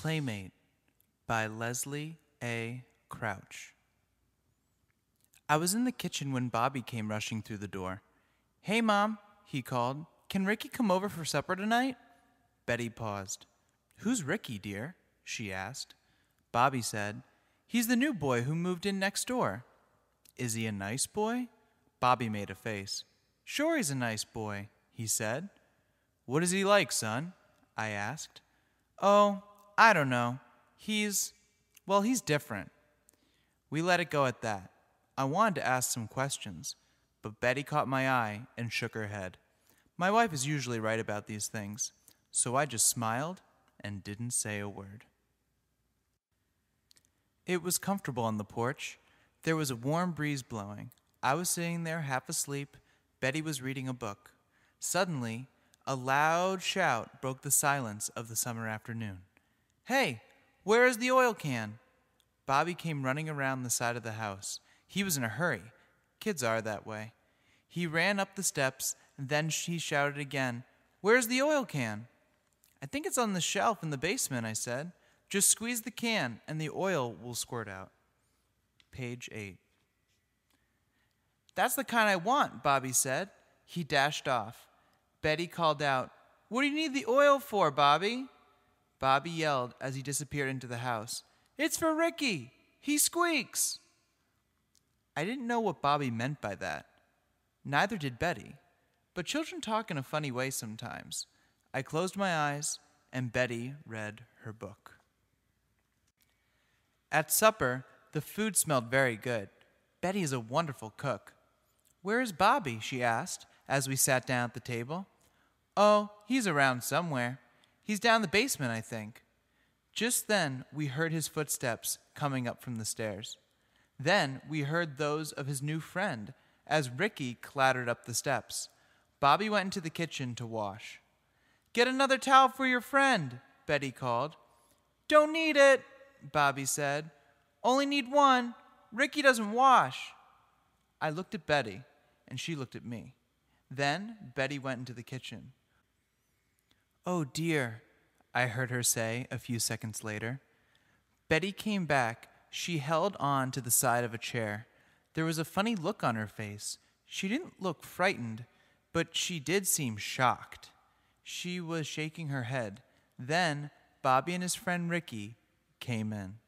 Playmate by Leslie A. Croutch. I was in the kitchen when Bobby came rushing through the door. "Hey, Mom," he called. "Can Ricky come over for supper tonight?" Betty paused. "Who's Ricky, dear?" she asked. Bobby said, "He's the new boy who moved in next door." "Is he a nice boy?" Bobby made a face. "Sure he's a nice boy," he said. "What is he like, son?" I asked. "Oh, I don't know. He's different." We let it go at that. I wanted to ask some questions, but Betty caught my eye and shook her head. My wife is usually right about these things, so I just smiled and didn't say a word. It was comfortable on the porch. There was a warm breeze blowing. I was sitting there half asleep. Betty was reading a book. Suddenly, a loud shout broke the silence of the summer afternoon. "Hey, where is the oil can?" Bobby came running around the side of the house. He was in a hurry. Kids are that way. He ran up the steps, and then he shouted again, "Where's the oil can?" "I think it's on the shelf in the basement," I said. "Just squeeze the can, and the oil will squirt out." Page 8. "That's the kind I want," Bobby said. He dashed off. Betty called out, "What do you need the oil for, Bobby?" Bobby yelled as he disappeared into the house, "It's for Ricky! He squeaks!" I didn't know what Bobby meant by that. Neither did Betty. But children talk in a funny way sometimes. I closed my eyes, and Betty read her book. At supper, the food smelled very good. Betty is a wonderful cook. "Where is Bobby?" she asked as we sat down at the table. "Oh, he's around somewhere. He's down the basement, I think." Just then, we heard his footsteps coming up from the stairs. Then we heard those of his new friend as Ricky clattered up the steps. Bobby went into the kitchen to wash. "Get another towel for your friend," Betty called. "Don't need it," Bobby said. "Only need one. Ricky doesn't wash." I looked at Betty, and she looked at me. Then Betty went into the kitchen. "Oh dear," I heard her say a few seconds later. Betty came back. She held on to the side of a chair. There was a funny look on her face. She didn't look frightened, but she did seem shocked. She was shaking her head. Then Bobby and his friend Ricky came in.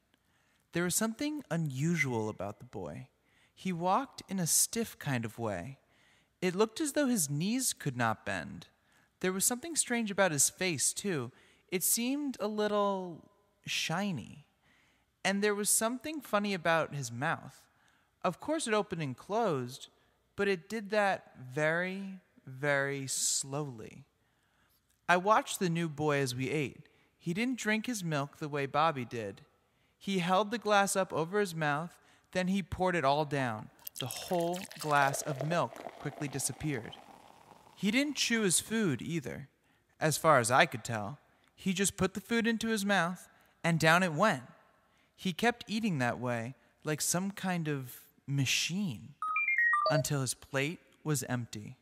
There was something unusual about the boy. He walked in a stiff kind of way. It looked as though his knees could not bend. There was something strange about his face, too. It seemed a little shiny. And there was something funny about his mouth. Of course it opened and closed, but it did that very, very slowly. I watched the new boy as we ate. He didn't drink his milk the way Bobby did. He held the glass up over his mouth, then he poured it all down. The whole glass of milk quickly disappeared. He didn't chew his food either, as far as I could tell. He just put the food into his mouth, and down it went. He kept eating that way, like some kind of machine, until his plate was empty.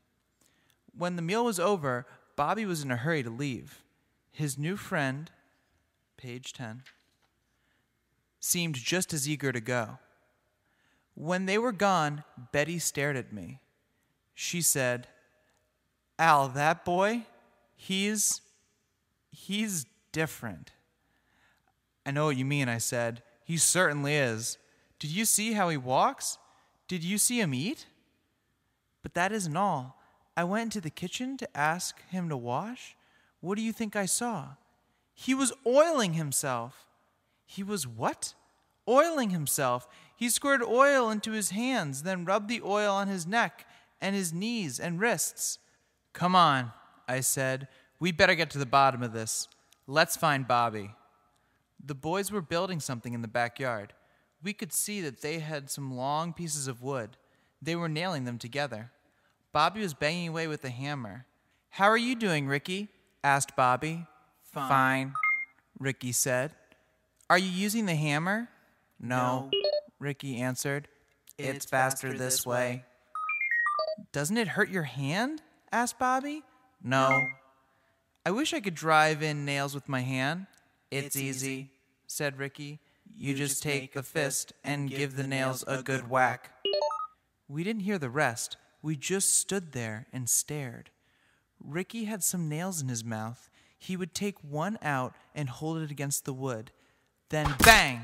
When the meal was over, Bobby was in a hurry to leave. His new friend, page 10, seemed just as eager to go. When they were gone, Betty stared at me. She said, "Al, that boy, he's different." "I know what you mean," I said. "He certainly is. Did you see how he walks? Did you see him eat?" "But that isn't all. I went into the kitchen to ask him to wash. What do you think I saw? He was oiling himself." "He was what?" "Oiling himself. He squirted oil into his hands, then rubbed the oil on his neck and his knees and wrists." "Come on," I said. "We better get to the bottom of this. Let's find Bobby." The boys were building something in the backyard. We could see that they had some long pieces of wood. They were nailing them together. Bobby was banging away with a hammer. "How are you doing, Ricky?" asked Bobby. Fine, Ricky said. "Are you using the hammer?" No, Ricky answered. It's faster this way." "Doesn't it hurt your hand?" asked Bobby. No. "I wish I could drive in nails with my hand." It's easy, said Ricky. You just take the fist and give the nails a good whack. We didn't hear the rest. We just stood there and stared. Ricky had some nails in his mouth. He would take one out and hold it against the wood. Then bang!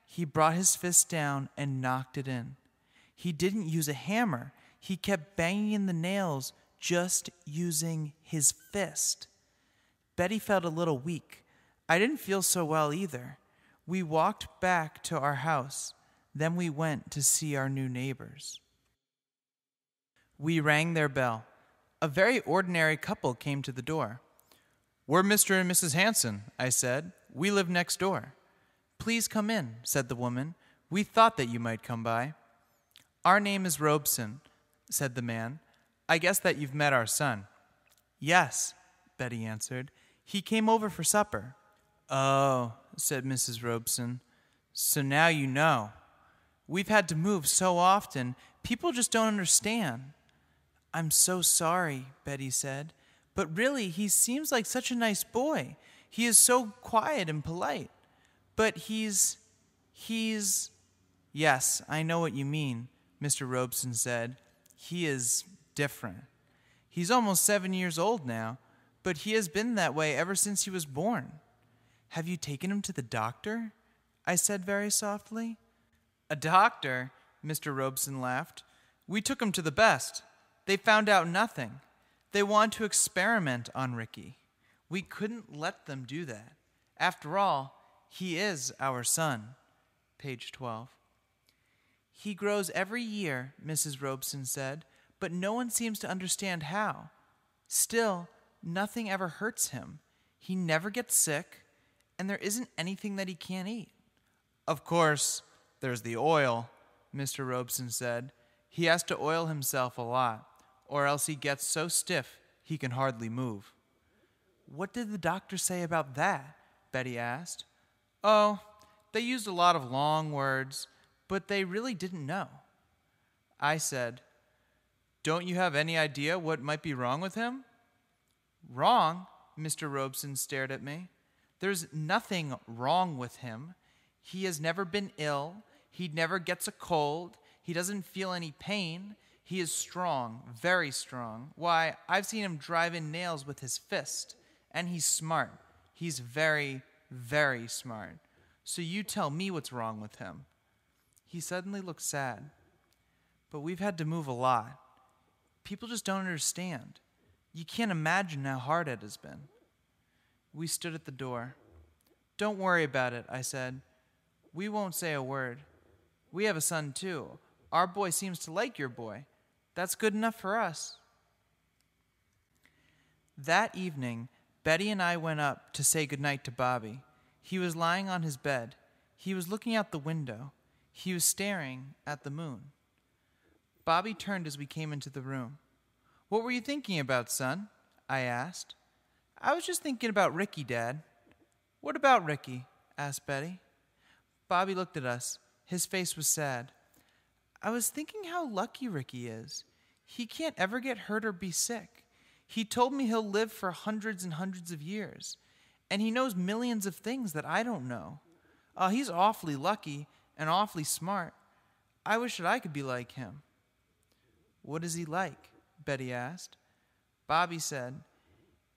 He brought his fist down and knocked it in. He didn't use a hammer. He kept banging in the nails, just using his fist. Betty felt a little weak. I didn't feel so well either. We walked back to our house. Then we went to see our new neighbors. We rang their bell. A very ordinary couple came to the door. "We're Mr. and Mrs. Hanson," I said. "We live next door." "Please come in," said the woman. "We thought that you might come by." "Our name is Robeson," said the man. "I guess that you've met our son." "Yes," Betty answered. "He came over for supper." "Oh," said Mrs. Robeson. "So now you know. We've had to move so often, people just don't understand." "I'm so sorry," Betty said. "But really, he seems like such a nice boy. He is so quiet and polite. But he's... Yes, I know what you mean," Mr. Robeson said. "He is different. He's almost 7 years old now, but he has been that way ever since he was born." "Have you taken him to the doctor?" I said very softly. "A doctor?" Mr. Robeson laughed. "We took him to the best. They found out nothing. They wanted to experiment on Ricky. We couldn't let them do that. After all, he is our son." Page 12. "He grows every year," Mrs. Robeson said, "but no one seems to understand how. Still, nothing ever hurts him. He never gets sick, and there isn't anything that he can't eat." "Of course, there's the oil," Mr. Robeson said. "He has to oil himself a lot, or else he gets so stiff he can hardly move." "What did the doctor say about that?" Betty asked. "Oh, they used a lot of long words, but they really didn't know." I said, "Don't you have any idea what might be wrong with him?" "Wrong?" Mr. Robeson stared at me. "There's nothing wrong with him. He has never been ill. He never gets a cold. He doesn't feel any pain. He is strong, very strong. Why, I've seen him drive in nails with his fist. And he's smart. He's very, very smart. So you tell me what's wrong with him." He suddenly looked sad. "But we've had to move a lot. People just don't understand. You can't imagine how hard it has been." We stood at the door. "Don't worry about it," I said. "We won't say a word. We have a son too. Our boy seems to like your boy. That's good enough for us." That evening, Betty and I went up to say goodnight to Bobby. He was lying on his bed. He was looking out the window. He was staring at the moon. Bobby turned as we came into the room. "What were you thinking about, son?" I asked. "I was just thinking about Ricky, Dad." "What about Ricky?" asked Betty. Bobby looked at us. His face was sad. "I was thinking how lucky Ricky is. He can't ever get hurt or be sick. He told me he'll live for hundreds and hundreds of years. And he knows millions of things that I don't know. He's awfully lucky and awfully smart. I wish that I could be like him." "What is he like?" Betty asked. Bobby said,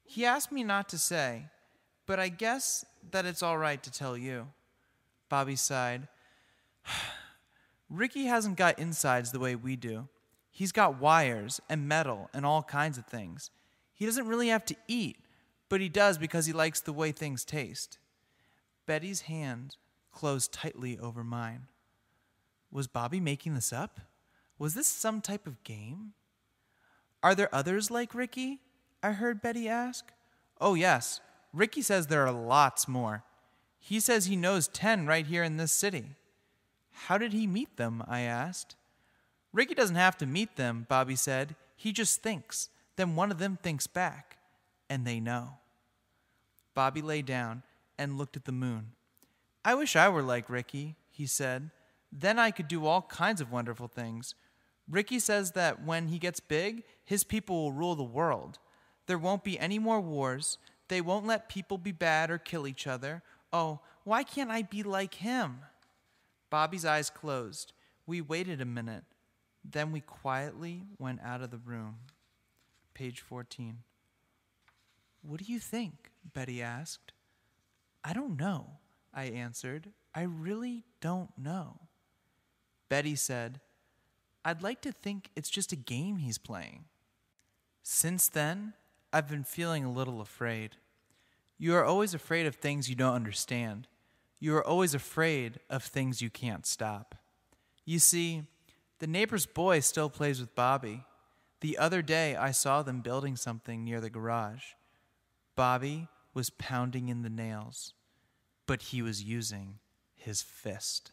"He asked me not to say, but I guess that it's all right to tell you." Bobby sighed. "Ricky hasn't got insides the way we do. He's got wires and metal and all kinds of things. He doesn't really have to eat, but he does because he likes the way things taste." Betty's hand closed tightly over mine. Was Bobby making this up? Was this some type of game? "Are there others like Ricky?" I heard Betty ask. "Oh, yes. Ricky says there are lots more. He says he knows 10 right here in this city." "How did he meet them?" I asked. "Ricky doesn't have to meet them," Bobby said. "He just thinks. Then one of them thinks back, and they know." Bobby lay down and looked at the moon. "I wish I were like Ricky," he said. "Then I could do all kinds of wonderful things. Ricky says that when he gets big, his people will rule the world. There won't be any more wars. They won't let people be bad or kill each other Oh, why can't I be like him? Bobby's eyes closed. We waited a minute. Then we quietly went out of the room. Page 14. What do you think? Betty asked. I don't know, I answered. I really don't know. Betty said, I'd like to think it's just a game he's playing. Since then, I've been feeling a little afraid. You are always afraid of things you don't understand. You are always afraid of things you can't stop. You see, the neighbor's boy still plays with Bobby. The other day, I saw them building something near the garage. Bobby was pounding in the nails, but he was using his fist.